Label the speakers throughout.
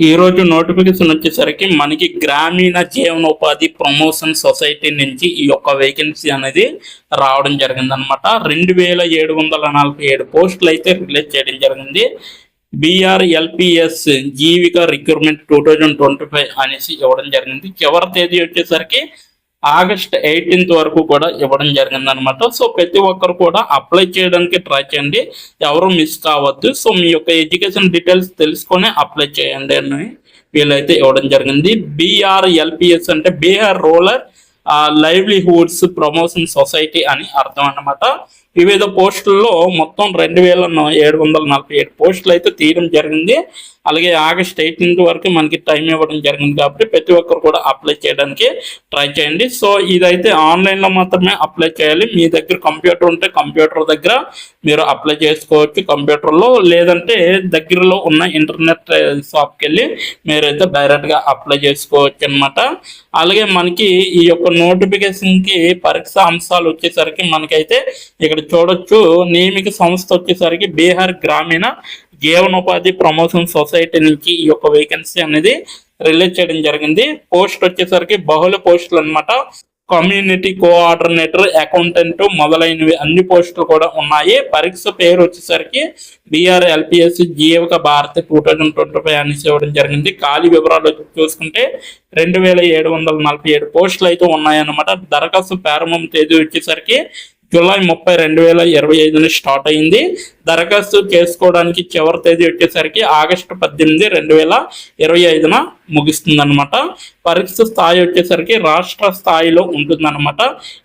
Speaker 1: ఈ రోజు నోటిఫికేషన్ వచ్చేసరికి మనకి గ్రామీణ జీవనోపాధి ప్రమోషన్ సొసైటీ నుంచి ఈ యొక్క వేకెన్సీ అనేది రావడం జరిగింది అనమాట. 2747 పోస్టులు అయితే రిలీజ్ చేయడం జరిగింది. BRLPS జీవిక రిక్రూట్మెంట్ 2025 అనేసి ఇవ్వడం జరిగింది. చివరి తేదీ వచ్చేసరికి ఆగస్ట్ 18 వరకు కూడా ఇవ్వడం జరిగింది అనమాట. సో ప్రతి ఒక్కరు కూడా అప్లై చేయడానికి ట్రై చేయండి, ఎవరు మిస్ కావద్దు. సో మీ యొక్క ఎడ్యుకేషన్ డీటెయిల్స్ తెలుసుకొని అప్లై చేయండి అని వీళ్ళైతే ఇవ్వడం జరిగింది. BRLPS అంటే Bihar rural livelihoods promotion society అని అర్థం అన్నమాట. వివిధ పోస్టుల్లో మొత్తం 2747 పోస్టులు అయితే తీయడం జరిగింది. అలాగే ఆగస్ట్ 18 వరకు మనకి టైం ఇవ్వడం జరిగింది కాబట్టి ప్రతి ఒక్కరు కూడా అప్లై చేయడానికి ట్రై చేయండి. సో ఇదైతే ఆన్లైన్లో మాత్రమే అప్లై చేయాలి. మీ దగ్గర కంప్యూటర్ ఉంటే కంప్యూటర్ దగ్గర మీరు అప్లై చేసుకోవచ్చు కంప్యూటర్లో, లేదంటే దగ్గరలో ఉన్న ఇంటర్నెట్ షాప్కి వెళ్ళి మీరైతే డైరెక్ట్గా అప్లై చేసుకోవచ్చు అనమాట. అలాగే మనకి ఈ యొక్క నోటిఫికేషన్కి పరీక్ష అంశాలు వచ్చేసరికి మనకైతే ఇక్కడ చూడొచ్చు. నియమిక సంస్థ వచ్చేసరికి బీహార్ గ్రామీణ జీవనోపాధి ప్రమోషన్ సొసైటీ నుంచి ఈ యొక్క వేకెన్సీ అనేది రిలీజ్ చేయడం జరిగింది. పోస్ట్ వచ్చేసరికి బహుళ పోస్టులు అనమాట. కమ్యూనిటీ కోఆర్డినేటర్, అకౌంటెంట్ మొదలైనవి అన్ని పోస్టులు కూడా ఉన్నాయి. పరీక్ష పేరు వచ్చేసరికి BRLPS జీవిక భారతి 2025 అనేసి ఇవ్వడం జరిగింది. ఖాళీ వివరాలు చూసుకుంటే 2747 పోస్టులు అయితే ఉన్నాయన్నమాట. దరఖాస్తు ప్రారంభం తేదీ వచ్చేసరికి జూలై 30, 2025 స్టార్ట్ అయింది. దరఖాస్తు చేసుకోవడానికి చివరి తేదీ వచ్చేసరికి ఆగస్టు 18, 2025 ముగిస్తుందన్నమాట. పరీక్ష స్థాయి వచ్చేసరికి రాష్ట్ర స్థాయిలో ఉంటుందన్నమాట.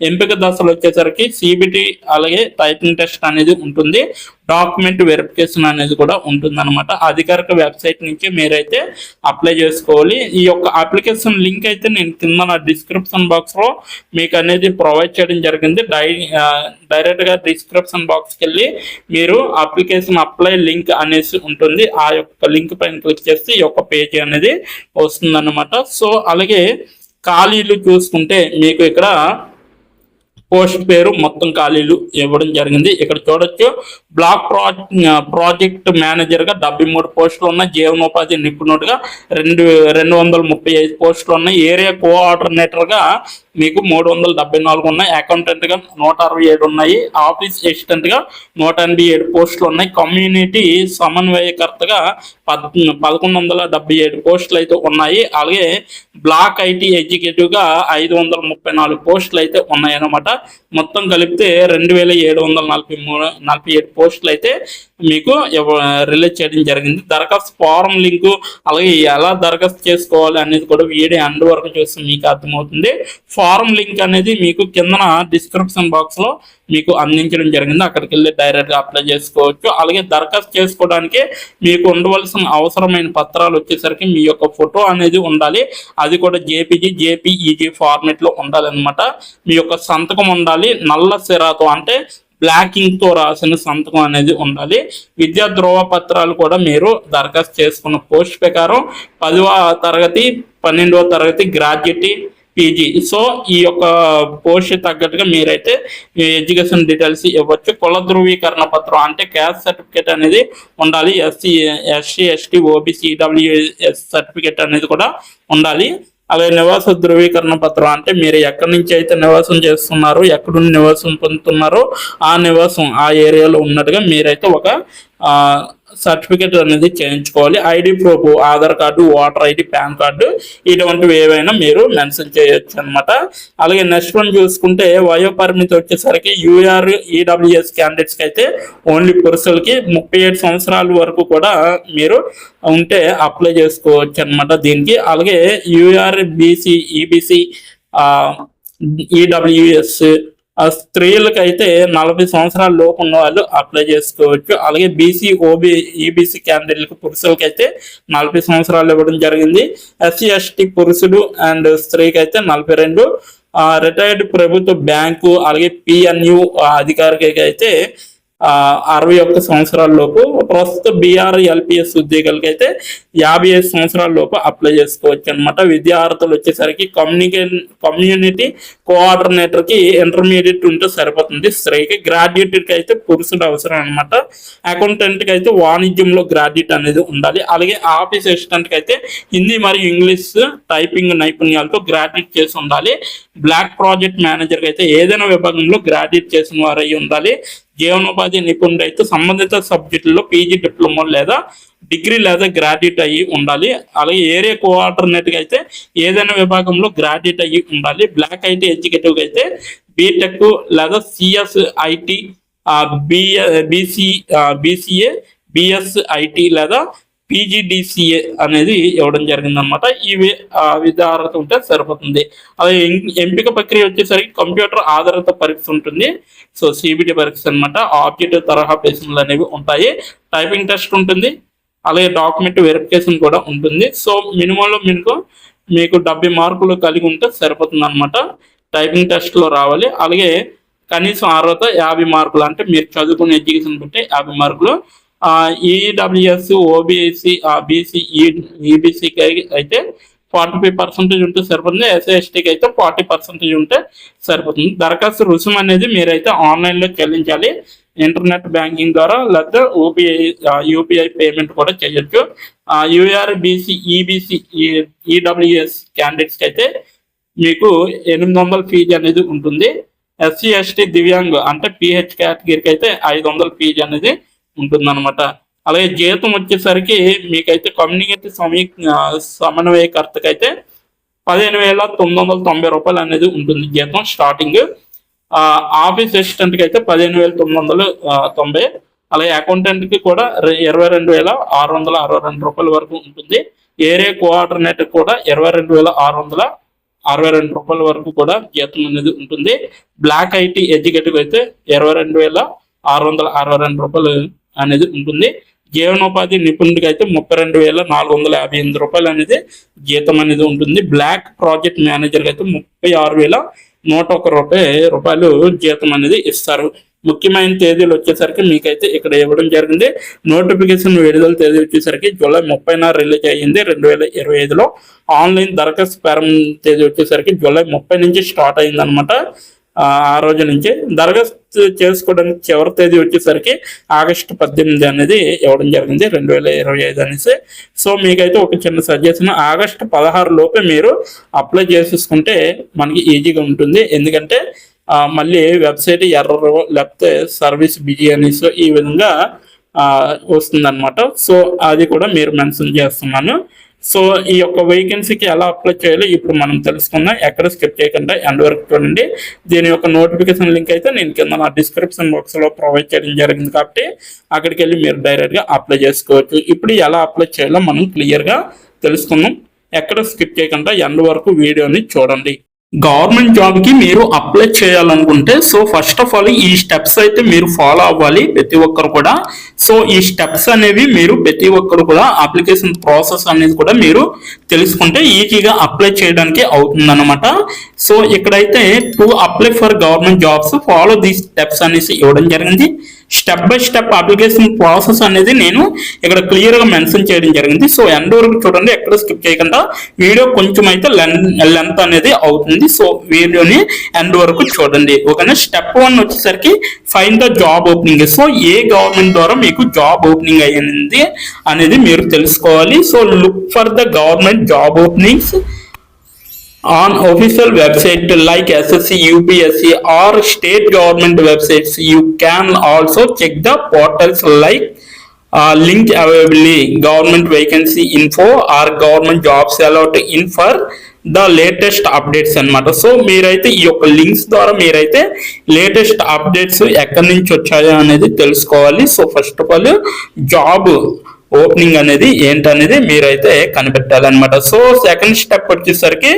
Speaker 1: ఎంపిక దశలు వచ్చేసరికి CBT అలాగే టైపింగ్ టెస్ట్ అనేది ఉంటుంది. డాక్యుమెంట్ వెరిఫికేషన్ అనేది కూడా ఉంటుందన్నమాట. అధికారిక వెబ్సైట్ నుంచి మీరైతే అప్లై చేసుకోవాలి. ఈ యొక్క అప్లికేషన్ లింక్ అయితే నేను కింద నా డిస్క్రిప్షన్ బాక్స్లో మీకు అనేది ప్రొవైడ్ చేయడం జరిగింది. డైరెక్ట్గా డిస్క్రిప్షన్ బాక్స్కి వెళ్ళి మీరు అప్లికేషన్ అప్లై లింక్ అనేసి ఉంటుంది. ఆ యొక్క లింక్ పైన క్లిక్ చేస్తే ఈ యొక్క పేజీ అనేది వస్తుందన్నమాట. సో అలాగే ఖాళీలు చూసుకుంటే మీకు ఇక్కడ పోస్ట్ పేరు మొత్తం ఖాళీలు ఇవ్వడం జరిగింది. ఇక్కడ చూడొచ్చు. బ్లాక్ ప్రాజెక్ట్ మేనేజర్గా 73 పోస్టులు ఉన్నాయి. జీవనోపాధి నిపుణుడిగా 235 పోస్టులు ఉన్నాయి. ఏరియా కోఆర్డినేటర్గా మీకు 374 ఉన్నాయి. అకౌంటెంట్గా 167 ఉన్నాయి. ఆఫీస్ అసిస్టెంట్గా 187 పోస్టులు ఉన్నాయి. కమ్యూనిటీ సమన్వయకర్తగా 1177 పోస్టులు అయితే ఉన్నాయి. అలాగే బ్లాక్ IT ఎగ్జిక్యూటివ్గా 534 పోస్టులు అయితే ఉన్నాయి అన్నమాట. మొత్తం కలిపితే 2747 పోస్టులు అయితే మీకు రిలీజ్ చేయడం జరిగింది. దరఖాస్తు ఫారం లింకు అలాగే ఎలా దరఖాస్తు చేసుకోవాలి అనేది కూడా వీడియో ఎండ్ వరకు చూస్తే మీకు అర్థమవుతుంది. ఫారం లింక్ అనేది మీకు కిందన డిస్క్రిప్షన్ బాక్స్లో మీకు అందించడం జరిగింది. అక్కడికి వెళ్ళి డైరెక్ట్గా అప్లై చేసుకోవచ్చు. అలాగే దరఖాస్తు చేసుకోవడానికి మీకు ఉండవలసిన అవసరమైన పత్రాలు వచ్చేసరికి మీ యొక్క ఫోటో అనేది ఉండాలి. అది కూడా JPG ఫార్మేట్లో ఉండాలన్నమాట. మీ యొక్క సంతకం ఉండాలి. నల్ల సిరాతో అంటే బ్లాక్ ఇంక్ తో రాసిన సంతకం అనేది ఉండాలి. విద్యా ధృవ పత్రాలు కూడా మీరు దరఖాస్తు చేసుకున్న పోస్ట్ ప్రకారం 10వ తరగతి 12వ తరగతి గ్రాడ్యుయేట్ PG. సో ఈ యొక్క పోస్ట్ తగ్గట్టుగా మీరైతే ఎడ్యుకేషన్ డీటెయిల్స్ ఇవ్వచ్చు. కుల ధృవీకరణ పత్రం అంటే క్యాస్ట్ సర్టిఫికేట్ అనేది ఉండాలి. SC ST OBC EWS certificate అనేది కూడా ఉండాలి. అలాగే నివాస ధృవీకరణ పత్రం అంటే మీరు ఎక్కడి నుంచి అయితే నివాసం చేస్తున్నారో, ఎక్కడుండి నివాసం పొందుతున్నారో ఆ నివాసం ఆ ఏరియాలో ఉన్నట్టుగా మీరైతే ఒక సర్టిఫికేట్ అనేది చేయించుకోవాలి. ID proof, Aadhaar card, voter ID, pan card ఇటువంటివి ఏవైనా మీరు మెన్షన్ చేయొచ్చు అనమాట. అలాగే నెక్స్ట్ వన్ చూసుకుంటే వయో పరిమితి వచ్చేసరికి UR EWS క్యాండిడేట్స్కి అయితే ఓన్లీ పురుషులకి 37 సంవత్సరాల వరకు కూడా మీరు ఉంటే అప్లై చేసుకోవచ్చు అనమాట దీనికి. అలాగే UR BC EBC EWS స్త్రీలకు అయితే 40 సంవత్సరాల లోపు ఉన్న వాళ్ళు అప్లై చేసుకోవచ్చు. అలాగే BC OB EBC క్యాండిడేట్లకు పురుషులకి అయితే 40 సంవత్సరాలు ఇవ్వడం జరిగింది. SC ST పురుషుడు అండ్ స్త్రీకి అయితే 42. రిటైర్డ్ ప్రభుత్వ బ్యాంకు అలాగే PNU అధికారికి అయితే 61 సంవత్సరాల లోపు. ప్రస్తుత బీఆర్ ఎల్పిఎస్ ఉద్యోగులకి అయితే 55 సంవత్సరాల లోపు అప్లై చేసుకోవచ్చు అనమాట. విద్యార్థులు వచ్చేసరికి కమ్యూనిటీ కోఆర్డినేటర్ కి ఇంటర్మీడియట్ ఉంటే సరిపోతుంది స్త్రీకి. గ్రాడ్యుయేట్ కి అయితే పురుషుడు అవసరం అనమాట. అకౌంటెంట్ కి అయితే వాణిజ్యంలో గ్రాడ్యుయేట్ అనేది ఉండాలి. అలాగే ఆఫీస్ అసిస్టెంట్ కి అయితే హిందీ మరియు ఇంగ్లీష్ టైపింగ్ నైపుణ్యాలతో గ్రాడ్యుయేట్ చేసి ఉండాలి. బ్లాక్ ప్రాజెక్ట్ మేనేజర్ కి అయితే ఏదైనా విభాగంలో గ్రాడ్యుయేట్ చేసిన వారు అయి ఉండాలి. జీవనోపాధి నిపుణుడు అయితే సంబంధిత సబ్జెక్టుల్లో పీజీ డిప్లొమా లేదా డిగ్రీ లేదా గ్రాడ్యుయేట్ అయ్యి ఉండాలి. అలాగే ఏరియా కోఆర్డినేటర్ అయితే ఏదైనా విభాగంలో గ్రాడ్యుయేట్ అయ్యి ఉండాలి. బ్లాక్ ఐటీ ఎగ్జిక్యూటివ్ అయితే బీటెక్ లేదా CS IT BCA BS IT లేదా పీజీడిసిఏ అనేది ఇవ్వడం జరిగింది అనమాట. ఇవి విధారత ఉంటే సరిపోతుంది. అలాగే ఎంపిక ప్రక్రియ వచ్చేసరికి కంప్యూటర్ ఆధారిత పరీక్ష ఉంటుంది. సో సిబిటి పరీక్ష అనమాట. ఆబ్జెక్టివ్ తరహా ప్రశ్నలు అనేవి ఉంటాయి. టైపింగ్ టెస్ట్ ఉంటుంది. అలాగే డాక్యుమెంట్ వెరిఫికేషన్ కూడా ఉంటుంది. సో మినిమంలో మీకు 70 మార్కులు కలిగి ఉంటే సరిపోతుంది అనమాట. టైపింగ్ టెస్ట్ లో రావాలి. అలాగే కనీసం అర్హత 50 మార్కులు, అంటే మీరు చదువుకునే ఎడ్యుకేషన్ బట్టి 50 మార్కులు. ఈడబ్ల్యూఎస్ ఓబీసీ బీసీ ఈబీసీకి అయితే 45% ఉంటే సరిపోతుంది. ఎస్సీ/ఎస్టీకి అయితే 40% ఉంటే సరిపోతుంది. దరఖాస్తు రుసుము అనేది మీరైతే ఆన్లైన్లో చెల్లించాలి. ఇంటర్నెట్ బ్యాంకింగ్ ద్వారా లేదా యూపీఐ పేమెంట్ కూడా చేయొచ్చు. యూఆర్ బీసీ ఈబీసీ ఈడబ్ల్యూఎస్ క్యాండిడేట్స్కి అయితే మీకు 800 ఫీజు అనేది ఉంటుంది. ఎస్సీ/ఎస్టీ దివ్యాంగ్ అంటే పిహెచ్ కేటగిరీకి అయితే 500 ఫీజు అనేది ఉంటుందన్నమాట. అలాగే జీతం వచ్చేసరికి మీకైతే కమ్యూనిటీ సమన్వయకర్తకి అయితే 15,990 రూపాయలు అనేది ఉంటుంది జీతం స్టార్టింగ్. ఆఫీస్ అసిస్టెంట్కి అయితే 15,990. అలాగే అకౌంటెంట్కి కూడా 22,662 రూపాయల వరకు ఉంటుంది. ఏరియా కోఆర్డినేటర్ కూడా 22,662 రూపాయల వరకు కూడా జీతం అనేది ఉంటుంది. బ్లాక్ ఐటీ ఎడ్యుకేటివ్ అయితే 22,662 రూపాయలు అనేది ఉంటుంది. జీవనోపాధి నిపుణుడికి అయితే 32,458 రూపాయలు అనేది జీతం అనేది ఉంటుంది. బ్లాక్ ప్రాజెక్ట్ మేనేజర్కి అయితే 36,101 రూపాయలు జీతం అనేది ఇస్తారు. ముఖ్యమైన తేదీలు వచ్చేసరికి మీకైతే ఇక్కడ ఇవ్వడం జరిగింది. నోటిఫికేషన్ విడుదల తేదీ వచ్చేసరికి జూలై 30న రిలీజ్ అయ్యింది 2025లో. ఆన్లైన్ దరఖాస్తు ప్రారంభ తేదీ వచ్చేసరికి జూలై 30 నుంచి స్టార్ట్ అయింది అనమాట. ఆ రోజు నుంచి దరఖాస్తు చేసుకోవడానికి చివరి తేదీ వచ్చేసరికి ఆగస్టు 18 అనేది ఇవ్వడం జరిగింది 2025 అనేసి. సో మీకైతే ఒక చిన్న సజెషన్, ఆగస్టు 16 లోపే మీరు అప్లై చేసేసుకుంటే మనకి ఈజీగా ఉంటుంది. ఎందుకంటే మళ్ళీ వెబ్సైట్ ఎర్రర్ లేకపోతే సర్వీస్ బిజీ అనేసి ఈ విధంగా వస్తుందన్నమాట. సో అది కూడా మీరు మెన్షన్ చేస్తున్నాను. సో ఈ యొక్క వేకెన్సీకి ఎలా అప్లై చేయాలో ఇప్పుడు మనం తెలుసుకుందాం. ఎక్కడ స్కిప్ చేయకుండా ఎండ్ వరకు చూడండి. దీని యొక్క నోటిఫికేషన్ లింక్ అయితే నేను కింద నా డిస్క్రిప్షన్ బాక్స్లో ప్రొవైడ్ చేయడం జరిగింది కాబట్టి అక్కడికి వెళ్ళి మీరు డైరెక్ట్గా అప్లై చేసుకోవచ్చు. ఇప్పుడు ఎలా అప్లై చేయాలో మనం క్లియర్గా తెలుసుకుందాం. ఎక్కడ స్కిప్ చేయకుండా ఎండ్ వరకు వీడియోని చూడండి. గవర్నమెంట్ జాబ్ కి మీరు అప్లై చేయాలనుకుంటే సో ఫస్ట్ ఆఫ్ ఆల్ ఈ స్టెప్స్ అయితే మీరు ఫాలో అవ్వాలి ప్రతి ఒక్కరు కూడా. సో ఈ స్టెప్స్ అనేవి మీరు ప్రతి ఒక్కరు కూడా అప్లికేషన్ ప్రాసెస్ అనేది కూడా మీరు తెలుసుకుంటే ఈజీగా అప్లై చేయడానికి అవుతుందన్నమాట. సో ఇక్కడైతే to apply for government jobs follow these steps అనేసి ఇవ్వడం జరిగింది. Step by step application process అనేది నేను ఇక్కడ క్లియర్ గా మెన్షన్ చేయడం జరిగింది. సో ఎండ్ వరకు చూడండి, ఎక్కడ స్కిప్ చేయకుండా. వీడియో కొంచెం అయితే లెంత్ అనేది అవుతుంది. సో వీడియోని ఎండ్ వరకు చూడండి. ఓకేనా. స్టెప్ 1 వచ్చేసరికి find the job opening. So A government ద్వారా మీకు జాబ్ ఓపెనింగ్ అయ్యింది అనేది మీరు తెలుసుకోవాలి. So look for the government job openings on official website like SSC, UPSC or state government websites. You can also check the portals like link availability, government vacancy info or government jobs allowed in for the latest updates అన్నమాట. So మీరైతే ఈ యొక్క links ద్వారా మీరైతే latest updates ఎక్కడి నుంచి వచ్చాయో అనేది తెలుసుకోవాలి. So first of all job opening అనేది ఏంటనేది మీరైతే కనిపెట్టాలన్నమాట. సో సెకండ్ స్టెప్ వచ్చేసరికి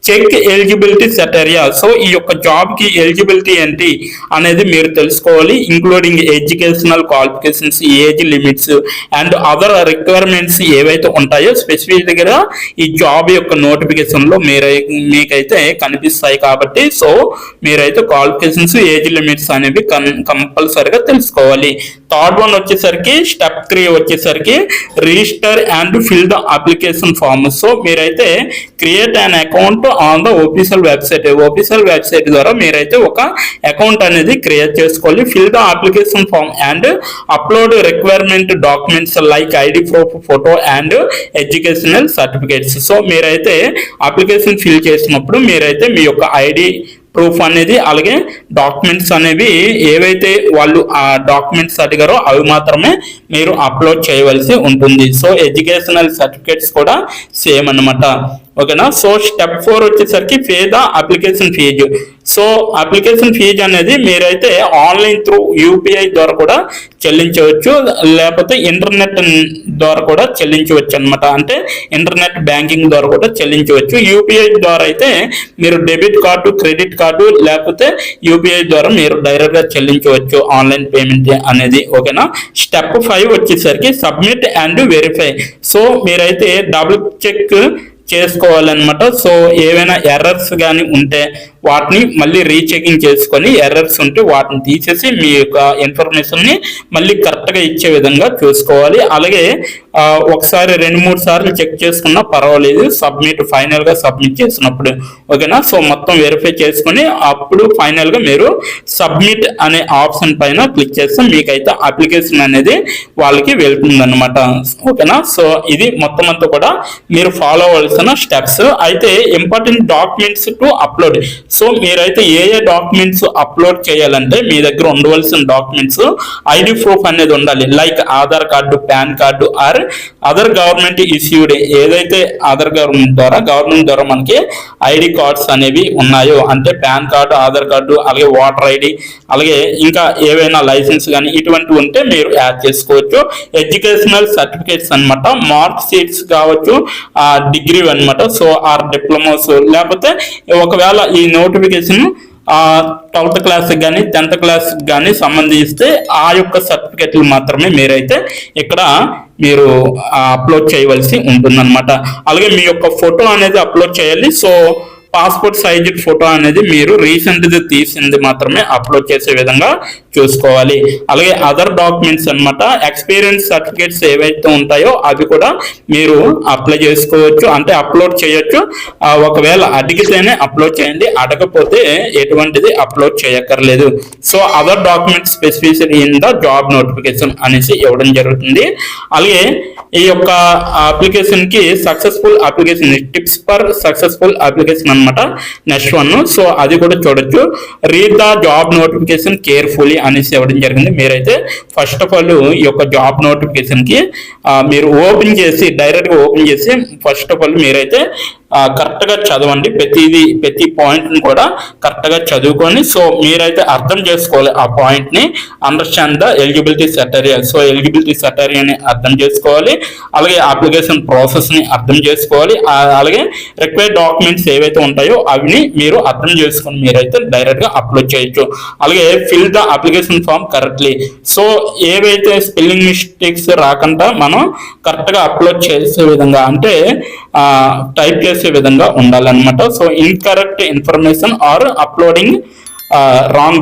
Speaker 1: చెక్ ఎలిజిబిలిటీ సెటరియా. సో ఈ యొక్క జాబ్ కి ఎలిజిబిలిటీ ఏంటి అనేది మీరు తెలుసుకోవాలి, including educational qualifications, age limits and other requirements ఏవైతే ఉంటాయో స్పెసిఫిక్ గా ఈ జాబ్ యొక్క నోటిఫికేషన్ లో మీకైతే కనిపిస్తాయి. కాబట్టి సో మీరైతే క్వాలిఫికేషన్స్, ఏజ్ లిమిట్స్ అనేవి కంపల్సరిగా తెలుసుకోవాలి. థర్డ్ వన్ వచ్చేసరికి స్టెప్ 3 వచ్చేసరికి register and fill the application form. So మీరైతే create an account on the official website ద్వారా మీరైతే ఒక అకౌంట్ అనేది క్రియేట్ చేసుకోవాలి. Fill the application form and upload requirement documents like ID proof, photo and educational certificates. So మీరైతే application fill చేసినప్పుడు మీరైతే మీ యొక్క ఐడి ప్రూఫ్ అనేది అలాగే డాక్యుమెంట్స్ అనేవి ఏవైతే వాళ్ళు ఆ డాక్యుమెంట్స్ అడిగారో అవి మాత్రమే మీరు అప్లోడ్ చేయవలసి ఉంటుంది. సో ఎడ్యుకేషనల్ సర్టిఫికేట్స్ కూడా సేమ్ అన్నమాట. ఓకేనా. సో స్టెప్ 4 వచ్చేసరికి pay the application fee. So application fee అనేది మీరైతే ఆన్లైన్ త్రూ యూపీఐ ద్వారా కూడా చెల్లించవచ్చు, లేకపోతే ఇంటర్నెట్ ద్వారా కూడా చెల్లించవచ్చు అనమాట. అంటే ఇంటర్నెట్ బ్యాంకింగ్ ద్వారా కూడా చెల్లించవచ్చు. యూపీఐ ద్వారా అయితే మీరు డెబిట్ కార్డు, క్రెడిట్ కార్డు లేకపోతే యూపీఐ ద్వారా మీరు డైరెక్ట్ గా చెల్లించవచ్చు ఆన్లైన్ పేమెంట్ అనేది. ఓకేనా. స్టెప్ 5 వచ్చేసరికి సబ్మిట్ అండ్ వెరిఫై. సో మీరైతే డబుల్ చెక్ చేసుకోవాలన్నమాట. సో ఏవైనా ఎర్రర్స్ కానీ ఉంటే వాటిని మళ్ళీ రీచెకింగ్ చేసుకొని, ఎర్రర్స్ ఉంటే వాటిని తీసేసి మీ యొక్క ఇన్ఫర్మేషన్ ని మళ్ళీ కరెక్ట్ గా ఇచ్చే విధంగా చూసుకోవాలి. అలాగే ఒకసారి 2-3 సార్లు చెక్ చేసుకున్నా పర్వాలేదు ఫైనల్ గా సబ్మిట్ చేసినప్పుడు. ఓకేనా. సో మొత్తం వెరిఫై చేసుకొని అప్పుడు ఫైనల్ గా మీరు సబ్మిట్ అనే ఆప్షన్ పైన క్లిక్ చేస్తే మీకైతే అప్లికేషన్ అనేది వాళ్ళకి వెళ్తుంది అనమాట. ఓకేనా. సో ఇది మొత్తం అంతా కూడా మీరు ఫాలో అవ్వాల్సిన స్టెప్స్. అయితే important documents to upload. So మీరైతే ఏ డాక్యుమెంట్స్ అప్లోడ్ చేయాలంటే మీ దగ్గర ఉండవలసిన డాక్యుమెంట్స్ ఐడి ప్రూఫ్ అనేది ఉండాలి. Like Aadhaar card, PAN card or other government issued ఏదైతే గవర్నమెంట్ ద్వారా మనకి ఐడి కార్డ్స్ అనేవి ఉన్నాయో, అంటే పాన్ కార్డు, ఆధార్ కార్డు అలాగే ఓటర్ ఐడి అలాగే ఇంకా ఏవైనా లైసెన్స్ కానీ ఇటువంటి ఉంటే మీరు యాడ్ చేసుకోవచ్చు. ఎడ్యుకేషనల్ సర్టిఫికేట్స్ అనమాట, మార్క్ షీట్స్ కావచ్చు, డిగ్రీ అనమాట. సో ఆర్ డిప్లొమాస్, లేకపోతే ఒకవేళ ఈ నోటిఫికేషన్ 12th క్లాస్ కానీ 10th క్లాస్ కానీ సంబంధిస్తే ఆ యొక్క సర్టిఫికెట్లు మాత్రమే మీరైతే ఇక్కడ మీరు అప్లోడ్ చేయవలసి ఉంటుందన్నమాట. అలాగే మీ యొక్క ఫోటో అనేది అప్లోడ్ చేయాలి. సో పాస్పోర్ట్ సైజ్ ఫోటో అనేది మీరు రీసెంట్ ది తీసింది మాత్రమే అప్లోడ్ చేసే విధంగా చూసుకోవాలి. అలాగే అదర్ డాక్యుమెంట్స్ అన్నమాట, ఎక్స్పీరియన్స్ సర్టిఫికేట్స్ ఏవైతే ఉంటాయో అవి కూడా మీరు అప్లై చేసుకోవచ్చు, అంటే అప్లోడ్ చేయొచ్చు. ఒకవేళ అడిగితేనే అప్లోడ్ చేయండి, అడగకపోతే ఎటువంటిది అప్లోడ్ చేయక్కర్లేదు. So other documents specificity in the job notification అనేసి ఇవ్వడం జరుగుతుంది. అలాగే ఈ యొక్క అప్లికేషన్ కి successful application tips for successful application అనమాట నెక్స్ట్ వన్. సో అది కూడా చూడొచ్చు. Read the job notification carefully అనేసి ఇవ్వడం జరిగింది. మీరైతే ఫస్ట్ ఆఫ్ ఆల్ ఈ యొక్క జాబ్ నోటిఫికేషన్ కి మీరు డైరెక్ట్ గా ఓపెన్ చేసి ఫస్ట్ ఆఫ్ ఆల్ మీరైతే కరెక్ట్ గా చదవండి. ప్రతి పాయింట్ ని కూడా కరెక్ట్ గా చదువుకొని సో మీరైతే అర్థం చేసుకోవాలి ఆ పాయింట్ ని. Understand the eligibility criteria. So eligibility క్రైటీరియాని అర్థం చేసుకోవాలి, అలాగే అప్లికేషన్ ప్రాసెస్ ని అర్థం చేసుకోవాలి, అలాగే రిక్వైర్డ్ డాక్యుమెంట్స్ ఏవైతే ఉంటాయో అవిని మీరు అర్థం చేసుకొని మీరైతే డైరెక్ట్ గా అప్లోడ్ చేయొచ్చు. అలాగే fill the application form correctly. So ఏవైతే స్పెల్లింగ్ మిస్టేక్స్ రాకుండా మనం కరెక్ట్ గా అప్లోడ్ చేసే విధంగా, అంటే టైప్ చేసే విధంగా ఉండాలన్నమాట. So incorrect information are uploading wrong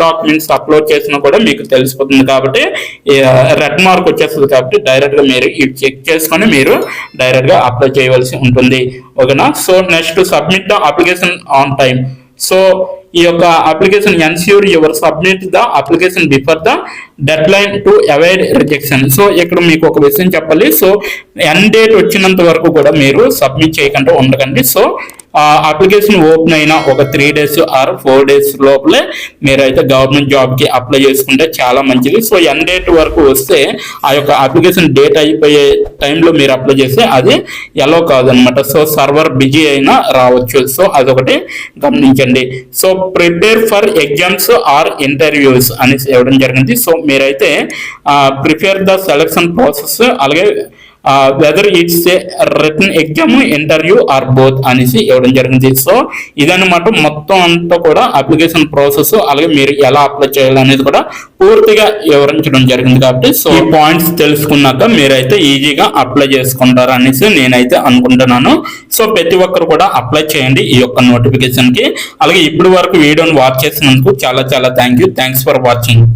Speaker 1: documents upload చేసినా కూడా మీకు తెలిసిపోతుంది. కాబట్టి రెడ్ మార్క్ వచ్చేస్తుంది. కాబట్టి డైరెక్ట్ గా మీరు ఇది చెక్ చేసుకొని మీరు డైరెక్ట్ గా అప్లై చేయవలసి ఉంటుంది. ఓకేనా. So next submit the application on time. So ఈ యొక్క application ensure your submit the application before the dead line to avoid rejection. So ఇక్కడ మీకు ఒక విషయం చెప్పాలి. సో ఎండ్ డేట్ వచ్చినంత వరకు కూడా మీరు సబ్మిట్ చేయకుండా ఉండకండి. సో అప్లికేషన్ ఓపెన్ అయిన ఒక 3 days ఆర్ 4 days లోపలే మీరైతే గవర్నమెంట్ జాబ్ కి అప్లై చేసుకుంటే చాలా మంచిది. సో ఎండ్ డేట్ వరకు వస్తే ఆ యొక్క అప్లికేషన్ డేట్ అయిపోయే టైంలో మీరు అప్లై చేస్తే అది ఎలో కాదనమాట. సో సర్వర్ బిజీ అయినా రావచ్చు. సో అదొకటి గమనించండి. So prepare for exams or interviews అని ఇవ్వడం జరిగింది. సో మీరైతే ప్రిపేర్ ద సెలక్షన్ ప్రాసెస్, అలాగే whether it's a written exam, interview or both అనేసి ఇవ్వడం జరిగింది. సో ఇదన్నమాట మొత్తం అంతా కూడా అప్లికేషన్ ప్రాసెస్, అలాగే మీరు ఎలా అప్లై చేయాలనేది కూడా పూర్తిగా వివరించడం జరిగింది. కాబట్టి సో ఈ పాయింట్స్ తెలుసుకున్నాక మీరైతే ఈజీగా అప్లై చేసుకుంటారు అనేసి నేనైతే అనుకుంటున్నాను. సో ప్రతి ఒక్కరు కూడా అప్లై చేయండి ఈ యొక్క నోటిఫికేషన్ కి. అలాగే ఇప్పటి వరకు వీడియోని వాచ్ చేసినందుకు చాలా చాలా థ్యాంక్స్ ఫర్ వాచింగ్.